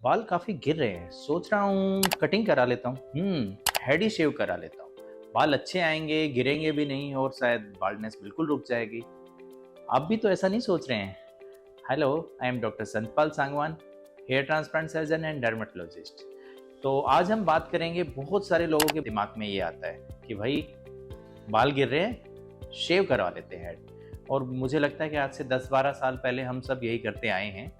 बाल काफी गिर रहे हैं, सोच रहा हूँ कटिंग करा लेता हूँ। हेड ही शेव करा लेता हूँ। बाल अच्छे आएंगे, गिरेंगे भी नहीं और शायद बाल्डनेस बिल्कुल रुक जाएगी। आप भी तो ऐसा नहीं सोच रहे हैं? Hello, I am doctor Santpal Sangwan, hair transplant surgeon and dermatologist. तो आज हम बात करेंगे, बहुत सारे लोगों के दिमाग में ये आता है कि भाई बाल गिर रहे हैं, शेव करवा लेते हैं हेड। और मुझे लगता है कि आज से 10-12 साल पहले हम सब यही करते आए हैं।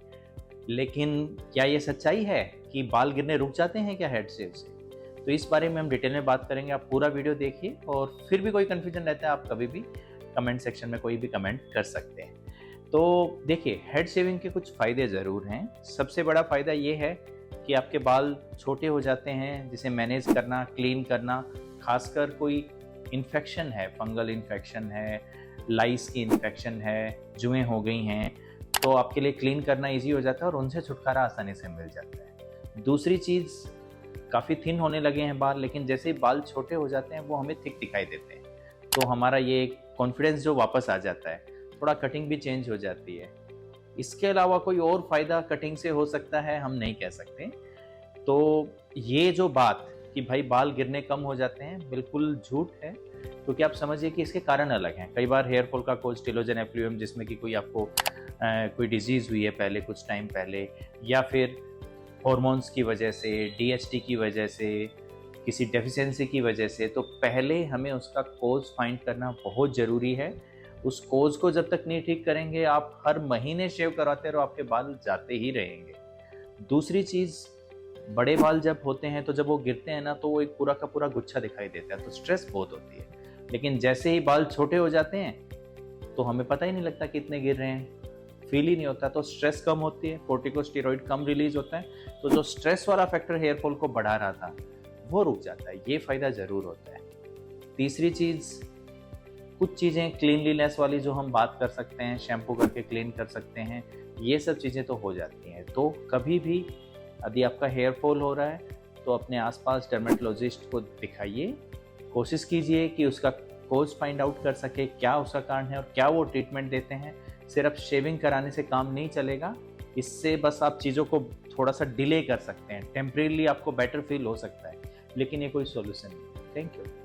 लेकिन क्या ये सच्चाई है कि बाल गिरने रुक जाते हैं क्या हेड शेव से? तो इस बारे में हम डिटेल में बात करेंगे। आप पूरा वीडियो देखिए और फिर भी कोई कंफ्यूजन रहता है आप कभी भी कमेंट सेक्शन में कोई भी कमेंट कर सकते हैं। तो देखिए, हेड शेविंग के कुछ फ़ायदे ज़रूर हैं। सबसे बड़ा फ़ायदा ये है कि आपके बाल छोटे हो जाते हैं, जिसे मैनेज करना, क्लीन करना, खासकर कोई इन्फेक्शन है, फंगल इन्फेक्शन है, लाइस की इन्फेक्शन है, जुएँ हो गई हैं, तो आपके लिए क्लीन करना ईज़ी हो जाता है और उनसे छुटकारा आसानी से मिल जाता है। दूसरी चीज़, काफ़ी थिन होने लगे हैं बाल, लेकिन जैसे ही बाल छोटे हो जाते हैं वो हमें थिक दिखाई देते हैं। तो हमारा ये कॉन्फिडेंस जो वापस आ जाता है, थोड़ा कटिंग भी चेंज हो जाती है। इसके अलावा कोई और फ़ायदा कटिंग से हो सकता है हम नहीं कह सकते। तो ये जो बात कि भाई बाल गिरने कम हो जाते हैं, बिल्कुल झूठ है, क्योंकि आप समझिए कि इसके कारण अलग हैं। कई बार हेयर फॉल का कोज टेलोजन एफ्लुएम, जिसमें कि कोई आपको कोई डिजीज़ हुई है पहले, कुछ टाइम पहले, या फिर हॉर्मोन्स की वजह से, डीएचटी की वजह से, किसी डेफिशिएंसी की वजह से, तो पहले हमें उसका कोज फाइंड करना बहुत ज़रूरी है। उस कोज को जब तक नहीं ठीक करेंगे, आप हर महीने शेव करवाते रहो, आपके बाल जाते ही रहेंगे। दूसरी चीज़, बड़े बाल जब होते हैं तो जब वो गिरते हैं ना, तो वो एक पूरा का पूरा गुच्छा दिखाई देता है, तो स्ट्रेस बहुत होती है। लेकिन जैसे ही बाल छोटे हो जाते हैं तो हमें पता ही नहीं लगता कितने गिर रहे हैं, फील ही नहीं होता, तो स्ट्रेस कम होती है, कोर्टिकोस्टेरॉइड कम रिलीज होता है, तो जो स्ट्रेस वाला फैक्टर हेयर फॉल को बढ़ा रहा था वो रुक जाता है। ये फायदा जरूर होता है। तीसरी चीज, कुछ चीजें क्लीनलीनेस वाली जो हम बात कर सकते हैं, शैम्पू करके क्लीन कर सकते हैं, ये सब चीजें तो हो जाती हैं। तो कभी भी यदि आपका हेयर फॉल हो रहा है तो अपने आसपास डर्मेटोलॉजिस्ट को दिखाइए। कोशिश कीजिए कि उसका कोज फाइंड आउट कर सके, क्या उसका कारण है और क्या वो ट्रीटमेंट देते हैं। सिर्फ शेविंग कराने से काम नहीं चलेगा, इससे बस आप चीज़ों को थोड़ा सा डिले कर सकते हैं। टेम्परेली आपको बेटर फील हो सकता है, लेकिन ये कोई सॉल्यूशन नहीं है। Thank you.